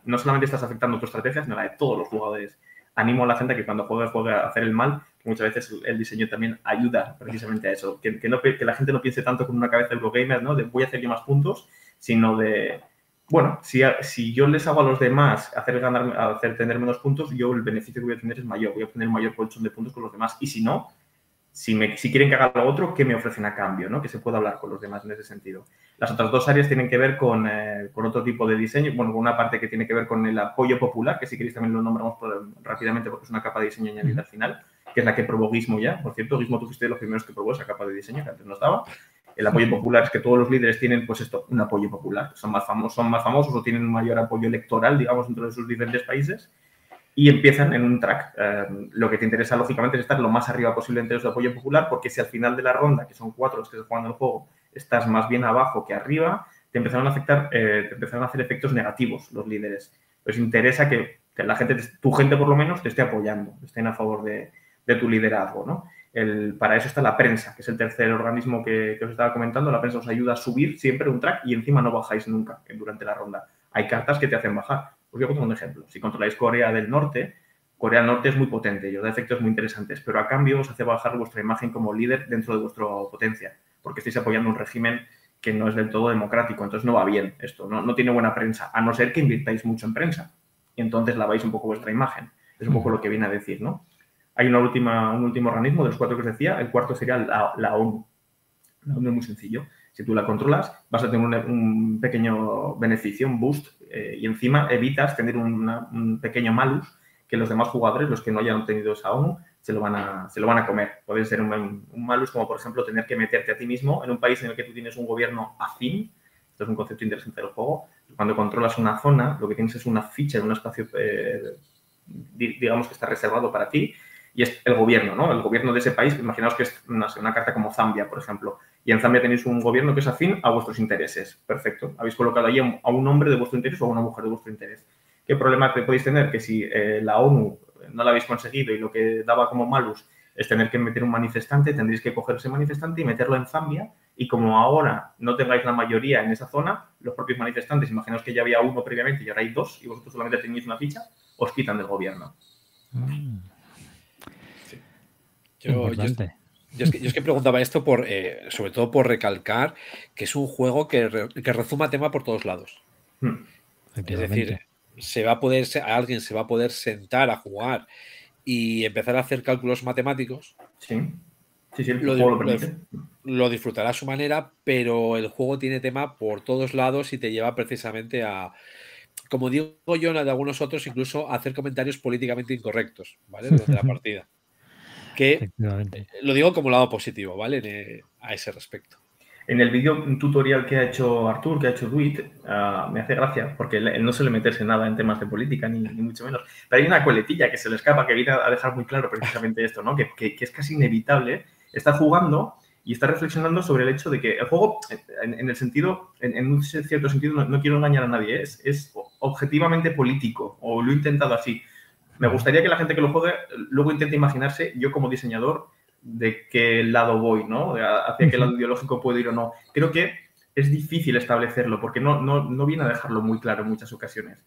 no solamente estás afectando tu estrategia, sino la de todos los jugadores. Animo a la gente a que cuando juegue a hacer el mal, que muchas veces el diseño también ayuda precisamente a eso. Que la gente no piense tanto con una cabeza de Eurogamer, ¿no? De voy a hacer yo más puntos, sino de, bueno, si yo les hago a los demás hacer tener menos puntos, yo el beneficio que voy a tener es mayor. Voy a obtener mayor colchón de puntos con los demás. Y si no, si quieren que haga lo otro, ¿qué me ofrecen a cambio? ¿No? Que se pueda hablar con los demás en ese sentido. Las otras 2 áreas tienen que ver con otro tipo de diseño. Bueno, con una parte que tiene que ver con el apoyo popular, que si queréis también lo nombramos rápidamente porque es una capa de diseño añadida al final, que es la que probó Gizmo ya. Por cierto, Gizmo, tú fuiste de los primeros que probó esa capa de diseño, que antes no estaba. El apoyo popular es que todos los líderes tienen, pues esto, un apoyo popular. Son más famosos o tienen un mayor apoyo electoral, digamos, dentro de sus diferentes países. Y empiezan en un track. Lo que te interesa, lógicamente, es estar lo más arriba posible entre su apoyo popular, porque si al final de la ronda, que son 4 los que se juegan el juego, estás más bien abajo que arriba, te empezaron a hacer efectos negativos los líderes. Pues interesa que la gente, tu gente por lo menos, te esté apoyando, estén a favor de tu liderazgo, ¿no? Para eso está la prensa, que es el tercer organismo que os estaba comentando. La prensa os ayuda a subir siempre un track y encima no bajáis nunca durante la ronda. Hay cartas que te hacen bajar. Os voy a poner un ejemplo. Si controláis Corea del Norte es muy potente y os da efectos muy interesantes, pero a cambio os hace bajar vuestra imagen como líder dentro de vuestra potencia, porque estáis apoyando un régimen que no es del todo democrático, entonces no va bien esto, no tiene buena prensa, a no ser que invirtáis mucho en prensa y entonces laváis un poco vuestra imagen. Es un poco lo que viene a decir, ¿no? Hay un último organismo de los 4 que os decía, el cuarto sería la ONU. La ONU es muy sencillo. Si tú la controlas, vas a tener un pequeño beneficio, un boost, y encima evitas tener un pequeño malus que los demás jugadores, los que no hayan obtenido esa ONU, se lo van a comer. Puede ser un malus como, por ejemplo, tener que meterte a ti mismo en un país en el que tú tienes un gobierno afín. Esto es un concepto interesante del juego. Cuando controlas una zona, lo que tienes es una ficha en un espacio, digamos, que está reservado para ti, y es el gobierno, ¿no? El gobierno de ese país. Imaginaos que es una carta como Zambia, por ejemplo. Y en Zambia tenéis un gobierno que es afín a vuestros intereses. Perfecto. Habéis colocado ahí a un hombre de vuestro interés o a una mujer de vuestro interés. ¿Qué problema podéis tener? Que si la ONU no la habéis conseguido y lo que daba como malus es tener que meter un manifestante, tendréis que coger ese manifestante y meterlo en Zambia. Y como ahora no tengáis la mayoría en esa zona, los propios manifestantes, imaginaos que ya había uno previamente y ahora hay 2 y vosotros solamente tenéis una ficha, os quitan del gobierno. Sí. Yo es que preguntaba esto sobre todo por recalcar que es un juego que rezuma tema por todos lados. Es decir, alguien se va a poder sentar a jugar y empezar a hacer cálculos matemáticos. Sí, el juego lo permite. Lo disfrutará a su manera, pero el juego tiene tema por todos lados y te lleva precisamente a, como digo yo, de algunos otros, incluso a hacer comentarios políticamente incorrectos, ¿vale? Durante la partida. Que lo digo como lado positivo, ¿vale? A ese respecto. En el vídeo tutorial que ha hecho Artur, que ha hecho Duit, me hace gracia, porque él no suele meterse nada en temas de política, ni mucho menos. Pero hay una coletilla que se le escapa, que viene a dejar muy claro precisamente esto, ¿no? Que es casi inevitable estar jugando y estar reflexionando sobre el hecho de que el juego, en el sentido, en un cierto sentido, no quiero engañar a nadie, es objetivamente político, o lo he intentado así. Me gustaría que la gente que lo juegue luego intente imaginarse, yo como diseñador, de qué lado voy, ¿no? Hacia qué lado ideológico puedo ir o no. Creo que es difícil establecerlo porque no viene a dejarlo muy claro en muchas ocasiones.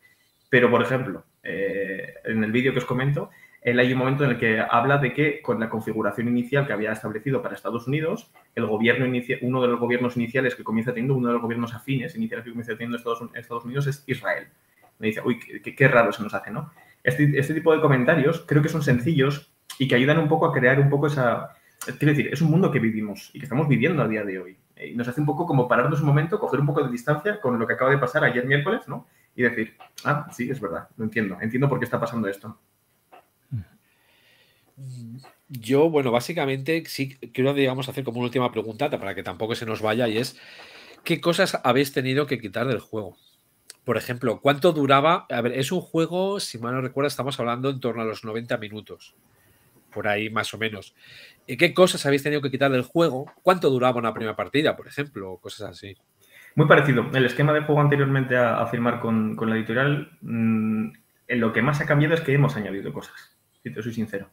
Pero, por ejemplo, en el vídeo que os comento, hay un momento en el que habla de que con la configuración inicial que había establecido para Estados Unidos, uno de los gobiernos iniciales que comienza teniendo, uno de los gobiernos afines iniciales que comienza teniendo Estados Unidos es Israel. Me dice, uy, qué raro se nos hace, ¿no? Este tipo de comentarios creo que son sencillos y que ayudan un poco a crear un poco esa... Quiero decir, es un mundo que vivimos y que estamos viviendo a día de hoy. Y nos hace un poco como pararnos un momento, coger un poco de distancia con lo que acaba de pasar ayer miércoles, ¿no? Y decir, ah, sí, es verdad, lo entiendo por qué está pasando esto. Yo, bueno, básicamente sí quiero, digamos, hacer como una última pregunta para que tampoco se nos vaya, y es ¿qué cosas habéis tenido que quitar del juego? Por ejemplo, ¿cuánto duraba? A ver, es un juego, si mal no recuerdo, estamos hablando en torno a los 90 minutos, por ahí más o menos. ¿Qué cosas habéis tenido que quitar del juego? ¿Cuánto duraba una primera partida, por ejemplo? Cosas así. Muy parecido. El esquema de juego anteriormente a firmar con la editorial, en lo que más ha cambiado es que hemos añadido cosas, si te soy sincero.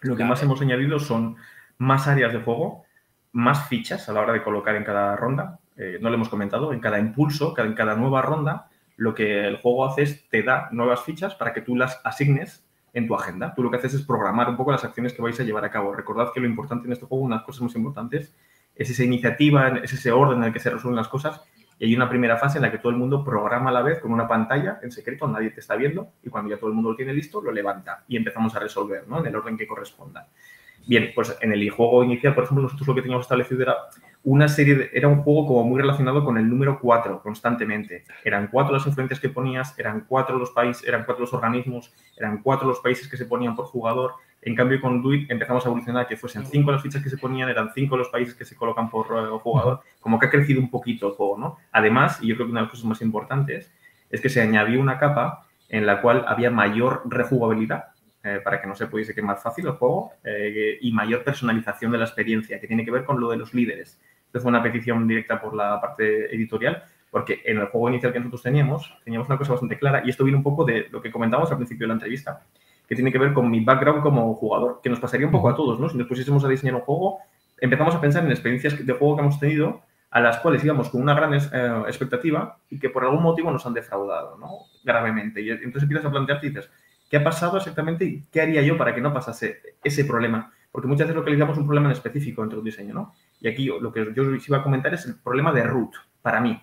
Lo que más hemos añadido son más áreas de juego, más fichas a la hora de colocar en cada ronda. No lo hemos comentado, en cada impulso, en cada nueva ronda, lo que el juego hace es te da nuevas fichas para que tú las asignes en tu agenda. Tú lo que haces es programar un poco las acciones que vais a llevar a cabo. Recordad que lo importante en este juego, unas cosas muy importantes, es esa iniciativa, es ese orden en el que se resuelven las cosas. Y hay una primera fase en la que todo el mundo programa a la vez con una pantalla en secreto, nadie te está viendo, y cuando ya todo el mundo lo tiene listo, lo levanta y empezamos a resolver, ¿no? En el orden que corresponda. Bien, pues en el juego inicial, por ejemplo, nosotros lo que teníamos establecido era una serie era un juego como muy relacionado con el número 4 constantemente. Eran 4 las influencias que ponías, eran 4 los países, eran 4 los organismos, eran 4 los países que se ponían por jugador. En cambio, con Duit empezamos a evolucionar que fuesen 5 las fichas que se ponían, eran 5 los países que se colocan por jugador. Como que ha crecido un poquito el juego, ¿no? Además, y yo creo que una de las cosas más importantes es que se añadió una capa en la cual había mayor rejugabilidad para que no se pudiese quemar fácil el juego y mayor personalización de la experiencia, que tiene que ver con lo de los líderes. Esto fue una petición directa por la parte editorial, porque en el juego inicial que nosotros teníamos una cosa bastante clara, y esto viene un poco de lo que comentábamos al principio de la entrevista, que tiene que ver con mi background como jugador, que nos pasaría un poco a todos, ¿no? Si nos pusiésemos a diseñar un juego, empezamos a pensar en experiencias de juego que hemos tenido, a las cuales íbamos con una gran expectativa y que por algún motivo nos han defraudado, ¿no? Gravemente. Y entonces empiezas a plantearte y dices, ¿qué ha pasado exactamente y qué haría yo para que no pasase ese problema? Porque muchas veces localizamos un problema en específico dentro del diseño, ¿no? Y aquí lo que yo os iba a comentar es el problema de root, para mí.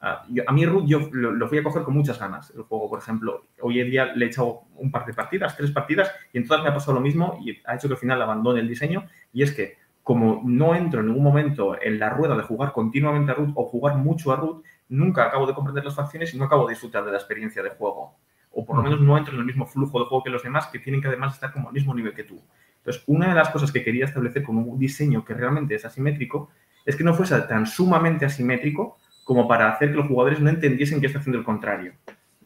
A mí root yo lo fui a coger con muchas ganas. El juego, por ejemplo, hoy en día le he echado un par de partidas, 3 partidas, y en todas me ha pasado lo mismo y ha hecho que al final abandone el diseño. Y es que, como no entro en ningún momento en la rueda de jugar continuamente a root o jugar mucho a root, nunca acabo de comprender las facciones y no acabo de disfrutar de la experiencia de juego. O por lo menos no entro en el mismo flujo de juego que los demás, que tienen que además estar como al mismo nivel que tú. Entonces, una de las cosas que quería establecer con un diseño que realmente es asimétrico es que no fuese tan sumamente asimétrico como para hacer que los jugadores no entendiesen que está haciendo el contrario.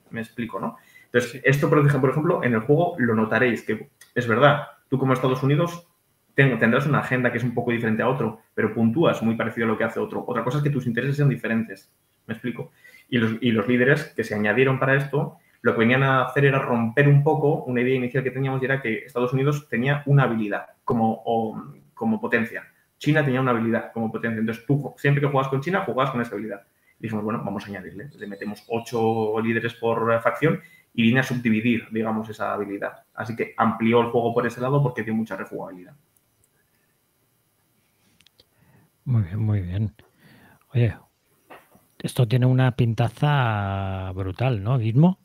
Me explico, ¿no? Entonces, esto, por ejemplo, en el juego lo notaréis, que es verdad, tú como Estados Unidos tendrás una agenda que es un poco diferente a otro, pero puntúas muy parecido a lo que hace otro. Otra cosa es que tus intereses sean diferentes. ¿Me explico? Y los líderes que se añadieron para esto, lo que venían a hacer era romper un poco una idea inicial que teníamos y era que Estados Unidos tenía una habilidad como potencia. China tenía una habilidad como potencia. Entonces, tú siempre que juegas con China, jugabas con esa habilidad. Y dijimos, bueno, vamos a añadirle. Le metemos 8 líderes por facción y viene a subdividir, digamos, esa habilidad. Así que amplió el juego por ese lado porque dio mucha rejugabilidad. Muy bien, muy bien. Oye, esto tiene una pintaza brutal, ¿no, Guismo?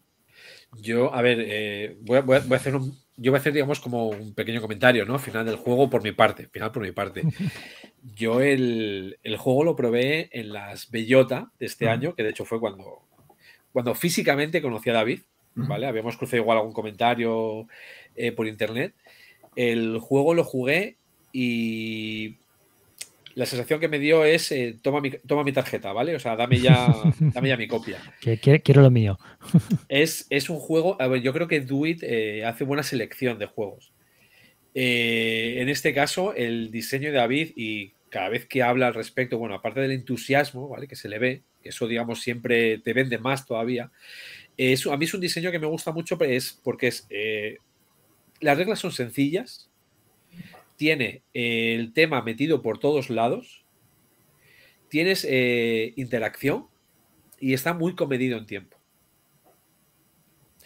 Yo, a ver, voy a hacer digamos, como un pequeño comentario, ¿no? Final del juego por mi parte. Yo el juego lo probé en las Bellota de este año, que de hecho fue cuando físicamente conocí a David, ¿vale? Habíamos cruzado igual algún comentario por internet. El juego lo jugué y la sensación que me dio es toma mi tarjeta, ¿vale? O sea, dame ya mi copia. Quiero lo mío. Es un juego, a ver, yo creo que Duit hace buena selección de juegos. En este caso, el diseño de David, y cada vez que habla al respecto, bueno, aparte del entusiasmo, ¿vale? Que se le ve, que eso, digamos, siempre te vende más todavía. A mí es un diseño que me gusta mucho porque las reglas son sencillas, tiene el tema metido por todos lados, tienes interacción y está muy comedido en tiempo.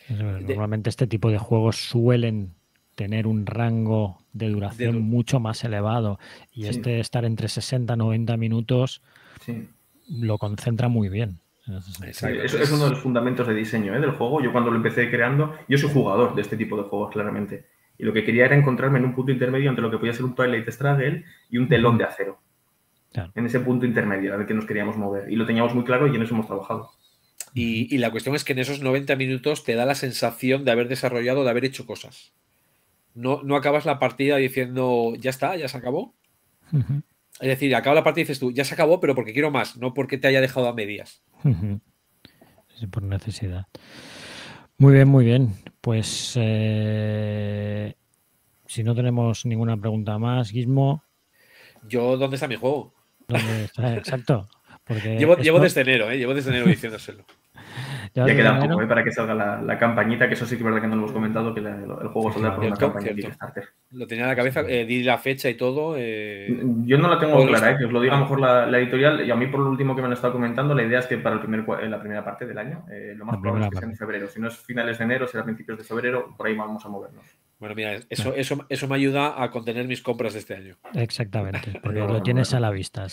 Normalmente este tipo de juegos suelen tener un rango de duración mucho más elevado y estar entre 60 y 90 minutos lo concentra muy bien. Eso es uno de los fundamentos de diseño del juego. Yo cuando lo empecé creando, yo soy jugador de este tipo de juegos, claramente. Y lo que quería era encontrarme en un punto intermedio entre lo que podía ser un Twilight Struggle y un telón de acero. Claro. En ese punto intermedio, a ver qué nos queríamos mover. Y lo teníamos muy claro y en eso hemos trabajado. Y la cuestión es que en esos 90 minutos te da la sensación de haber desarrollado, de haber hecho cosas. No acabas la partida diciendo, ya está, ya se acabó. Es decir, acaba la partida y dices tú, ya se acabó, pero porque quiero más, no porque te haya dejado a medias. Sí, por necesidad. Muy bien, muy bien. Pues si no tenemos ninguna pregunta más, Gizmo. ¿Dónde está mi juego? ¿Dónde está? Exacto. Porque llevo desde enero, llevo desde enero diciéndoselo. Ya queda poco para que salga la campañita, que eso sí que es verdad que no lo hemos comentado, que el juego saldrá por una campaña de Kickstarter. Lo tenía en la cabeza, di la fecha y todo. Yo no la tengo clara, que os lo diga a lo mejor la editorial, y a mí por lo último que me han estado comentando, la idea es que para la primera parte del año, lo más probable es que sea en febrero. Si no es finales de enero, será principios de febrero, por ahí vamos a movernos. Bueno, mira, eso me ayuda a contener mis compras de este año. Exactamente, porque lo tienes a la vista.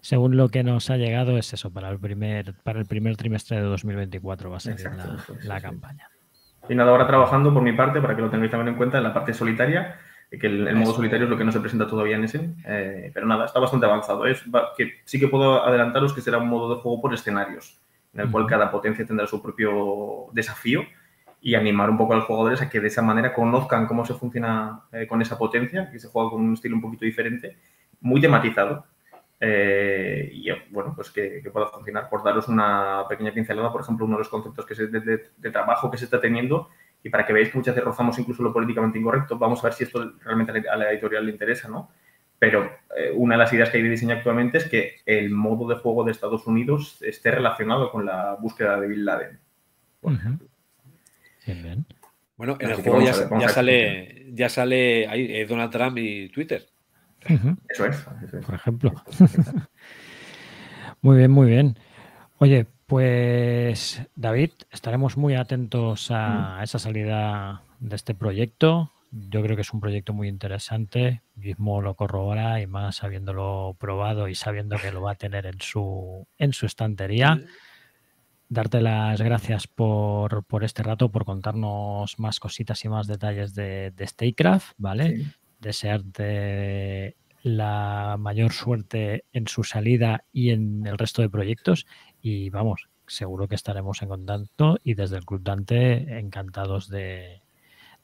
Según lo que nos ha llegado, es eso, para el primer trimestre de 2024 va a ser la campaña. Y nada, ahora trabajando por mi parte, para que lo tengáis también en cuenta, en la parte solitaria, que el modo solitario es lo que no se presenta todavía en ese, pero nada, está bastante avanzado. Sí que puedo adelantaros que será un modo de juego por escenarios, en el cual cada potencia tendrá su propio desafío y animar un poco a los jugadores a que de esa manera conozcan cómo se funciona con esa potencia, que se juega con un estilo un poquito diferente, muy tematizado. Y bueno, pues que pueda funcionar. Por daros una pequeña pincelada, por ejemplo, uno de los conceptos de trabajo que se está teniendo, y para que veáis que muchas veces rozamos incluso lo políticamente incorrecto, vamos a ver si esto realmente a la editorial le interesa, ¿no? Pero una de las ideas que hay de diseño actualmente es que el modo de juego de Estados Unidos esté relacionado con la búsqueda de Bin Laden, por ejemplo. Bien. Bueno, en el juego ya sale ahí Donald Trump y Twitter. Eso es. Por ejemplo. Muy bien, muy bien. Oye, pues David, estaremos muy atentos a esa salida de este proyecto. Yo creo que es un proyecto muy interesante. Gizmo lo corrobora y más habiéndolo probado y sabiendo que lo va a tener en su estantería. Darte las gracias por este rato, por contarnos más cositas y más detalles de StayCraft, ¿vale? Sí. Desearte la mayor suerte en su salida y en el resto de proyectos y vamos, seguro que estaremos en contacto y desde el Club Dante encantados de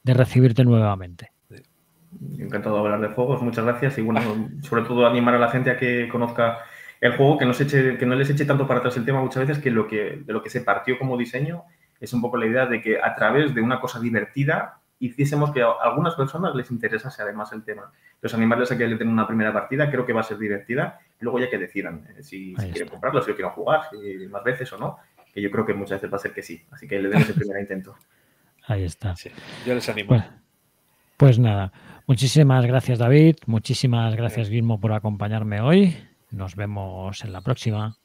recibirte nuevamente. Encantado de hablar de juegos, muchas gracias y bueno, sobre todo animar a la gente a que conozca el juego, que no les eche tanto para atrás el tema muchas veces, que de lo que se partió como diseño es un poco la idea de que a través de una cosa divertida hiciésemos que a algunas personas les interesase además el tema. Entonces, animarles a que le den una primera partida, creo que va a ser divertida, y luego ya que decidan si quieren comprarlo, si lo quieren jugar, si más veces o no, que yo creo que muchas veces va a ser que sí. Así que le den ese primer intento. Ahí está. Sí, yo les animo. Pues nada, muchísimas gracias David, muchísimas gracias Gizmo por acompañarme hoy. Nos vemos en la próxima.